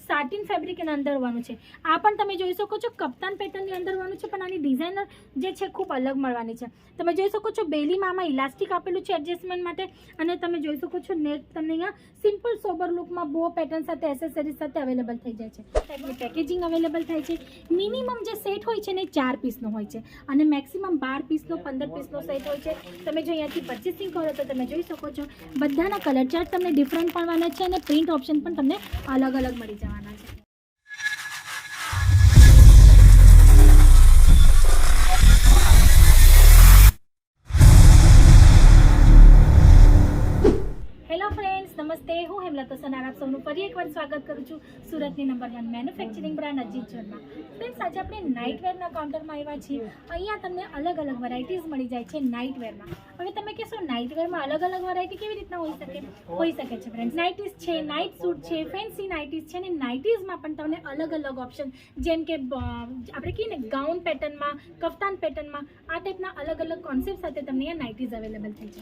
Satin fabric એના અંદર હોવાનું છે। આ પણ તમે જોઈ શકો છો કપ્તાન પેટર્નની અંદર હોવાનું છે, પણ આની ડિઝાઇનર જે છે ખૂબ અલગ મળવાની છે। તમે જોઈ શકો છો બેલીમાં આમાં ઇલાસ્ટિક આપેલું છે એડજસ્ટમેન્ટ માટે, અને તમે જોઈ શકો છો નેક તમને અહીંયા સિમ્પલ સોબર લુકમાં બો પેટર્ન સાથે એસેસરીઝ સાથે અવેલેબલ થઈ જાય છે। ટાઈપની પેકેજિંગ અવેલેબલ થાય છે। મિનિમમ જે સેટ હોય છે ને 4 પીસનો હોય છે, અને મેક્સિમમ 12 પીસનો 15 પીસનો સેટ હોય છે। તમે જો અહીંયાથી પરચેસિંગ કરો તો તમે જોઈ શકો છો બધાના કલર ચાર્ટ તમને ડિફરન્ટ પડવાના છે, અને પ્રિન્ટ ઓપ્શન પણ તમને અલગ અલગ મળી જવાના છે। હેલો ફ્રેન્ડ્સ, નમસ્તે, હું હેમલતા સનાર આપ સૌનું ફરી એકવાર સ્વાગત કરું છું સુરતની નંબર 1 મેન્યુફેક્ચરિંગ બ્રાન્ડ અજીત જ્વેલમાં। ફ્રેન્ડ્સ, આજે આપણે નાઇટવેરના કાઉન્ટરમાં આવ્યા છીએ। અહીંયા તમને અલગ અલગ વેરાયટીઝ મળી જાય છે નાઇટવેરમાં। હવે તમે કહેશો નાઇટવેરમાં અલગ અલગ વેરાયટી કેવી રીતના હોઈ શકે છે ફ્રેન્ડ્સ। નાઇટીઝ છે, નાઇટ સૂટ છે, ફેન્સી નાઇટીઝ છે, અને નાઇટીઝમાં પણ તમને અલગ અલગ ઓપ્શન, જેમ કે આપણે કહીએ ને ગાઉન પેટર્નમાં, કફતાન પેટર્નમાં, આ ટાઈપના અલગ અલગ કોન્સેપ્ટ સાથે તમને અહીંયા નાઇટીઝ અવેલેબલ થઈ છે।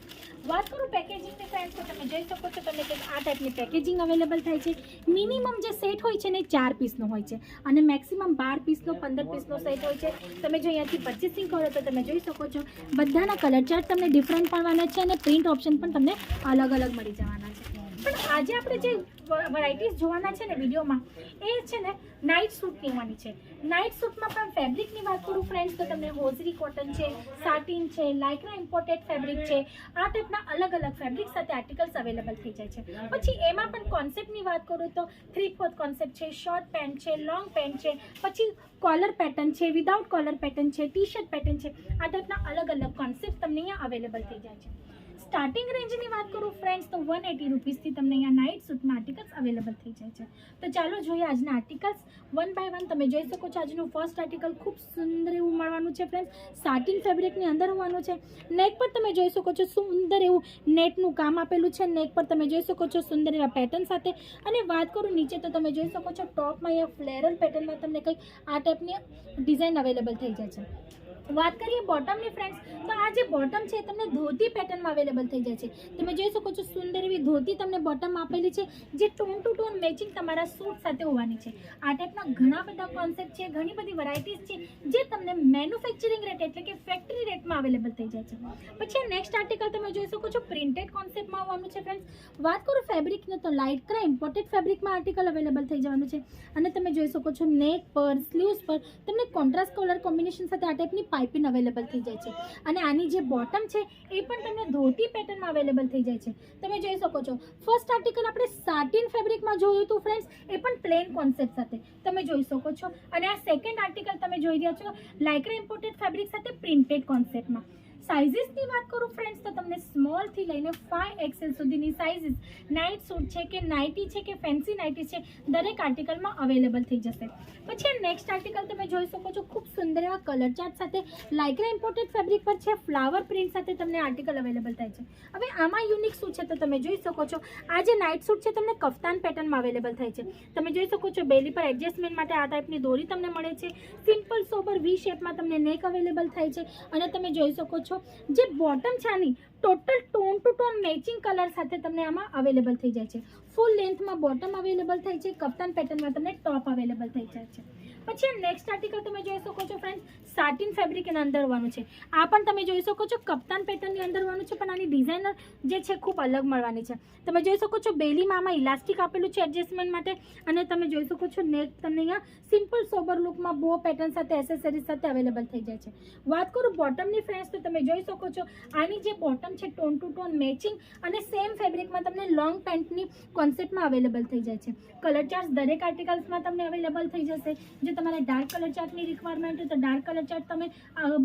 વાત કરું પેકેજિંગની ફ્રેન્ડ્સ, તો તમે જોઈ શકો છો તમને કંઈક આ ટાઈપની પેકેજિંગ અવેલેબલ થાય છે। મિનિમમ જે સેટ હોય છે ને 4 પીસનો હોય છે, અને મેક્સિમમ 12 પીસનો 15 પીસનો સેટ હોય છે। તમે જો અહીંયાથી પરચેસિંગ કરો તો તમે જોઈ શકો છો બધાના કલર ચાર્ટ તમને ડિફરન્ટ પડવાના છે, અને પ્રિન્ટ ઓપ્શન પણ તમને અલગ અલગ મળી જવાના છે। પણ આજે આપણે જે વેરાયટીઝ જોવાના છે ને વિડીયોમાં, એ છે ને નાઇટ સૂટની હોવાની છે। નાઇટ સૂટમાં પણ ફેબ્રિકની વાત કરું ફ્રેન્ડ્સ, તો તમને હોઝરી કોટન છે, સાટિન છે, લાઇક્રા ઇમ્પોર્ટેડ ફેબ્રિક છે, આ ટાઈપના અલગ અલગ ફેબ્રિક સાથે આર્ટિકલ્સ અવેલેબલ થઈ જાય છે। પછી એમાં પણ કોન્સેપ્ટની વાત કરું તો 3/4 કોન્સેપ્ટ છે, શોર્ટ પેન્ટ છે, લોંગ પેન્ટ છે, પછી કોલર પેટર્ન છે, વિદાઉટ કોલર પેટર્ન છે, ટી શર્ટ પેટર્ન છે, આ ટાઈપના અલગ અલગ કોન્સેપ્ટ તમને અહીંયા અવેલેબલ થઈ જાય છે। સ્ટાર્ટિંગ રેન્જની વાત કરું ફ્રેન્ડ્સ, તો 180 રૂપીસથી તમને અહીંયા નાઇટ સૂટમાં આર્ટિકલ્સ અવેલેબલ થઈ જાય છે। તો ચાલો જોઈએ આજના આર્ટિકલ્સ વન બાય વન। તમે જોઈ શકો છો આજનું ફર્સ્ટ આર્ટિકલ ખૂબ સુંદર એવું મળવાનું છે ફ્રેન્ડ્સ, સાટિન ફેબ્રિકની અંદર હોવાનું છે। નેક પર તમે જોઈ શકો છો સુંદર એવું નેટનું કામ આપેલું છે। નેક પર તમે જોઈ શકો છો સુંદર એવા પેટર્ન સાથે, અને વાત કરું નીચે તો તમે જોઈ શકો છો ટોપમાં અહીંયા ફ્લેરલ પેટર્નમાં તમને કંઈક આ ટાઈપની ડિઝાઇન અવેલેબલ થઈ જાય છે। વાત કરીએ બોટમની ફ્રેન્ડ્સ, તો આ જે બોટમ છે તમને ધોતી પેટર્નમાં અવેલેબલ થઈ જાય છે। તમે જોઈ શકો છો સુંદર એવી ધોતી તમને બોટમ આપેલી છે, જે ટોન ટુ ટોન મેચિંગ તમારા સૂટ સાથે હોવાની છે। આ ટાઈપના ઘણા બધા કોન્સેપ્ટ છે, ઘણી બધી વેરાયટીઝ છે, જે તમને મેન્યુફેક્ચરિંગ રેટ એટલે કે ફેક્ટરી રેટમાં અવેલેબલ થઈ જાય છે। પછી નેક્સ્ટ આર્ટિકલ તમે જોઈ શકો છો પ્રિન્ટેડ કોન્સેપ્ટમાં આવવાનું છે ફ્રેન્ડ્સ। વાત કરું ફેબ્રિકને તો લાઇક્રા ઇમ્પોર્ટેડ ફેબ્રિકમાં આર્ટિકલ અવેલેબલ થઈ જવાનું છે, અને તમે જોઈ શકો છો નેક પર, સ્લીવ્સ પર તમને કોન્ટ્રાસ્ટ કલર કોમ્બિનેશન સાથે આ ટાઈપની પાઇપિંગ અવેલેબલ થઈ જાય છે। અને આની જે બોટમ છે એ પણ તમને ધોતી પેટર્નમાં અવેલેબલ થઈ જાય છે। તમે જોઈ શકો છો ફર્સ્ટ આર્ટિકલ આપણે સાટિન ફેબ્રિકમાં જોયું હતું ફ્રેન્ડ્સ, એ પણ પ્લેન કોન્સેપ્ટ સાથે તમે જોઈ શકો છો। અને આ સેકન્ડ આર્ટિકલ તમે જોઈ રહ્યા છો લાઇક્રા ઇમ્પોર્ટેડ ફેબ્રિક સાથે પ્રિન્ટેડ કોન્સેપ્ટમાં। સાઇઝીસની વાત કરું ફ્રેન્ડ્સ, તો તમને સ્મોલથી લઈને 5XL સુધીની સાઇઝીસ નાઇટ સૂટ છે કે નાઇટી છે કે ફેન્સી નાઇટી છે, દરેક આર્ટિકલમાં અવેલેબલ થઈ જશે। પછી નેક્સ્ટ આર્ટિકલ તમે જોઈ શકો છો ખૂબ સુંદર એવા કલર ચાર્ટ સાથે લાઇક્રા ઇમ્પોર્ટેડ ફેબ્રિક પર છે, ફ્લાવર પ્રિન્ટ સાથે તમને આર્ટિકલ અવેલેબલ થાય છે। હવે આમાં યુનિક શું છે તો તમે જોઈ શકો છો આ જે નાઇટ સૂટ છે તમને કફતાન પેટર્નમાં અવેલેબલ થાય છે। તમે જોઈ શકો છો બેલી પર એડજસ્ટમેન્ટ માટે આ ટાઈપની દોરી તમને મળે છે। સિમ્પલ સોબર વી શેપમાં તમને નેક અવેલેબલ થાય છે, અને તમે જોઈ શકો છો જે બોટમ છે આની total tone to tone matching colour સાથે તમને આમાં અવેલેબલ થઈ જાય છે। ફૂલ લેન્થમાં બોટમ અવેલેબલ થાય છે, કપ્તાન પેટર્નમાં તમને ટોપ અવેલેબલ થઈ જાય છે। પછી નેક્સ્ટ આર્ટિકલ તમે જોઈ શકો છો ફ્રેન્ડ્સ, સાટિન ફેબ્રિક એના અંદર હોવાનું છે। આ પણ તમે જોઈ શકો છો કપ્તાન પેટર્નની અંદર હોવાનું છે, પણ આની ડિઝાઇનર જે છે ખૂબ અલગ મળવાની છે। તમે જોઈ શકો છો બેલીમાં આમાં ઇલાસ્ટિક આપેલું છે એડજસ્ટમેન્ટ માટે, અને તમે જોઈ શકો છો નેક તમને અહીંયા સિમ્પલ સોબર લુકમાં બો પેટર્ન સાથે એસેસરીઝ સાથે અવેલેબલ થઈ જાય છે। વાત કરું બોટમની ફ્રેન્ડ્સ, તો તમે જોઈ શકો છો આની જે બોટમ છે ટોન ટુ ટોન મેચિંગ અને સેમ ફેબ્રિકમાં તમને લોંગ પેન્ટની કોન્સેપ્ટમાં અવેલેબલ થઈ જાય છે। કલર ચાર્ટ દરેક આર્ટિકલ્સમાં તમને અવેલેબલ થઈ જશે। જો તમારે ડાર્ક કલર ચાર્ટની રિક્વાયરમેન્ટ હોય તો ડાર્ક કલર ચાર્ટ તમે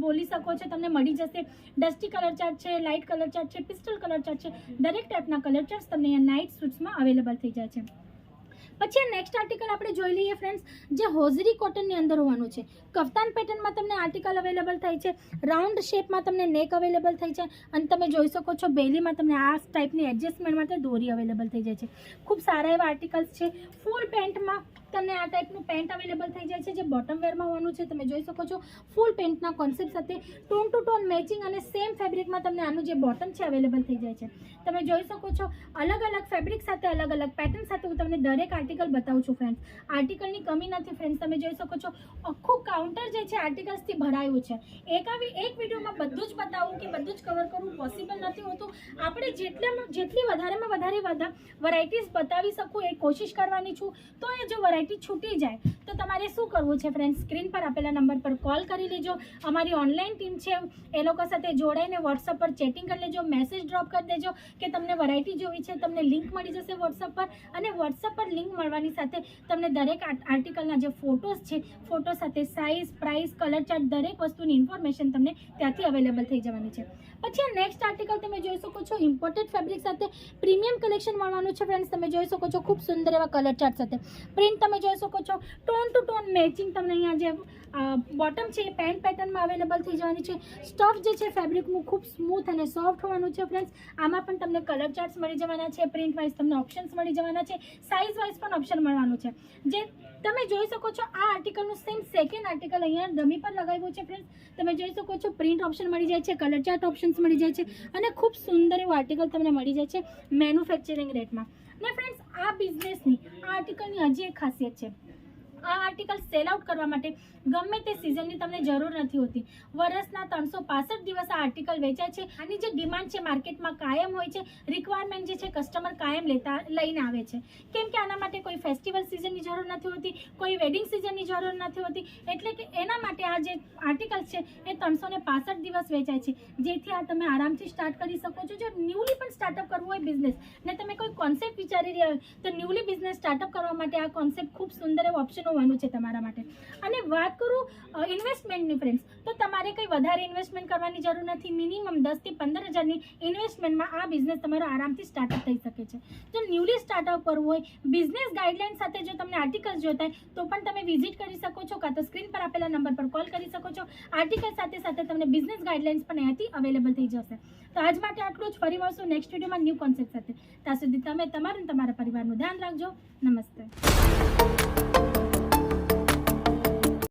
બોલી શકો છો, તમને મળી જશે। ડસ્ટી કલર ચાર્ટ છે, લાઇટ કલર ચાર્ટ છે, પિસ્ટલ કલર ચાર્ટ છે, દરેક ટાઈપના કલર ચાર્ટ તમને અહીંયા નાઇટ સૂટ્સમાં અવેલેબલ થઈ જાય છે। પછી નેક્સ્ટ આર્ટિકલ આપણે જોઈ લઈએ ફ્રેન્ડ્સ, જે હોઝરી કોટનની અંદર હોવાનું છે। કફતાન પેટર્નમાં તમને આર્ટિકલ અવેલેબલ થાય છે, રાઉન્ડ શેપમાં તમને નેક અવેલેબલ થઈ છે, અને તમે જોઈ શકો છો બેલીમાં તમને આ ટાઈપની એડજસ્ટમેન્ટ માટે દોરી અવેલેબલ થઈ જાય છે। ખૂબ સારા એવા આર્ટિકલ્સ છે। ફૂલ પેન્ટમાં તમને આ ટાઈપનું પેન્ટ અવેલેબલ થઈ જાય છે જે બોટમ વેરમાં હોવાનું છે. તમે જોઈ શકો છો ફૂલ પેન્ટના કોન્સેપ્ટ સાથે ટોન ટુ ટોન મેચિંગ અને સેમ ફેબ્રિકમાં તમને આનું જે બોટમ છે અવેલેબલ થઈ જાય છે. તમે જોઈ શકો છો અલગ અલગ ફેબ્રિક સાથે અલગ અલગ પેટર્ન સાથે હું તમને દરેક આર્ટિકલ બતાવું છું ફ્રેન્ડ્સ. આર્ટિકલની કમી નથી ફ્રેન્ડ્સ. તમે જોઈ શકો છો આખું કાઉન્ટર જે છે આર્ટિકલ્સથી ભરાયું છે. એક વિડીયોમાં બધું જ બતાવવું કે બધું જ કવર કરવું પોસિબલ નથી હોતું. આપણે જેટલી વધારેમાં વધારે વેરાયટીઝ બતાવી શકું એ કોશિશ કરવાની છું. તો એ જો વેરાયટી છૂટી જાય તો તમારે શું કરવું છે ફ્રેન્ડ્સ, સ્ક્રીન પર આપેલા નંબર પર કોલ કરી લેજો. અમારી ઓનલાઈન ટીમ છે એ લોકો સાથે જોડાઈને વોટ્સઅપ પર ચેટિંગ કરી લેજો, મેસેજ ડ્રોપ કરી દેજો કે તમને વેરાયટી જોવી છે. તમને લિંક મળી જશે વોટ્સઅપ પર, અને વોટ્સઅપ પર લિંક મળવાની સાથે તમને દરેક આર્ટિકલના જે ફોટોઝ છે ફોટો સાથે સાઇઝ, પ્રાઇસ, કલર ચાર્ટ દરેક વસ્તુની ઇન્ફોર્મેશન તમને ત્યાંથી અવેલેબલ થઈ જવાની છે. પછી આ નેક્સ્ટ આર્ટિકલ તમે જોઈ શકો છો ઇમ્પોર્ટેડ ફેબ્રિક સાથે પ્રીમિયમ કલેક્શન મળવાનું છે ફ્રેન્ડ્સ. તમે જોઈ શકો છો ખૂબ સુંદર એવા કલર ચાર્ટ સાથે પ્રિન્ટ તમે જોઈ શકો છો ટોન ટુ ટોન મેચિંગ તમને અહીંયા જે બોટમ છે એ પેન્ટ પેટર્નમાં અવેલેબલ થઈ જવાની છે. સ્ટફ જે છે ફેબ્રિકનું ખૂબ સ્મૂથ અને સોફ્ટ હોવાનું છે ફ્રેન્ડ્સ. આમાં પણ તમને કલર ચાર્ટ્સ મળી જવાના છે, પ્રિન્ટ વાઇઝ તમને ઓપ્શન્સ મળી જવાના છે, સાઇઝ વાઇઝ પણ ઓપ્શન મળવાનું છે. જે તમે જોઈ શકો છો આ આર્ટિકલનું સેકન્ડ આર્ટિકલ અહીંયા ડમી પર લગાવ્યું છે ફ્રેન્ડ્સ. તમે જોઈ શકો છો પ્રિન્ટ ઓપ્શન મળી જાય છે, કલર ચાર્ટ ઓપ્શન્સ મળી જાય છે, અને ખૂબ સુંદર એવું આર્ટિકલ તમને મળી જાય છે મેન્યુફેક્ચરિંગ રેટમાં. ને ફ્રેન્ડ્સ આ બિઝનેસની આ આર્ટિકલની હજી એક ખાસિયત છે. આ આર્ટિકલ સેલ આઉટ કરવા માટે ગમે તે સિઝનની તમને જરૂર નથી હોતી. વર્ષના 365 દિવસ આ આર્ટિકલ વેચાય છે. આની જે ડિમાન્ડ છે માર્કેટમાં કાયમ હોય છે. રિક્વાયરમેન્ટ જે છે કસ્ટમર કાયમ લઈને આવે છે. કેમ કે આના માટે કોઈ ફેસ્ટિવલ સિઝનની જરૂર નથી હોતી, કોઈ વેડિંગ સિઝનની જરૂર નથી હોતી. એટલે કે એના માટે આ જે આર્ટિકલ છે એ 365 દિવસ વેચાય છે. જેથી આ તમે આરામથી સ્ટાર્ટ કરી શકો છો. જો ન્યૂલી પણ સ્ટાર્ટઅપ કરવું હોય બિઝનેસ ને તમે કોઈ કોન્સેપ્ટ વિચારી રહ્યા હોય તો ન્યૂલી બિઝનેસ સ્ટાર્ટઅપ કરવા માટે આ કોન્સેપ્ટ ખૂબ સુંદર એવો ઓપ્શન હોવાનું છે તમારા માટે. અને વાત કરું ઇન્વેસ્ટમેન્ટની ફ્રેન્ડ્સ, તો તમારે કંઈ વધારે ઇન્વેસ્ટમેન્ટ કરવાની જરૂર નથી. મિનિમમ 10 થી 15 હજારની ઇન્વેસ્ટમેન્ટમાં આ બિઝનેસ તમારો આરામથી સ્ટાર્ટઅપ થઈ શકે છે. જો ન્યૂલી સ્ટાર્ટઅપ કરવું હોય બિઝનેસ ગાઈડલાઇન સાથે જો તમને આર્ટિકલ્સ જોતા હોય તો પણ તમે વિઝિટ કરી શકો છો, કાં તો સ્ક્રીન પર આપેલા નંબર પર કોલ કરી શકો છો. આર્ટિકલ સાથે સાથે તમને બિઝનેસ ગાઈડલાઇન્સ પણ અહીંયાથી અવેલેબલ થઈ જશે. તો આજ માટે આટલું જ. ફરી મળશું નેક્સ્ટ વિડીયોમાં ન્યૂ કોન્સેપ્ટ સાથે. ત્યાં સુધી તમે તમારું અને તમારા પરિવારનું ધ્યાન રાખજો. નમસ્તે.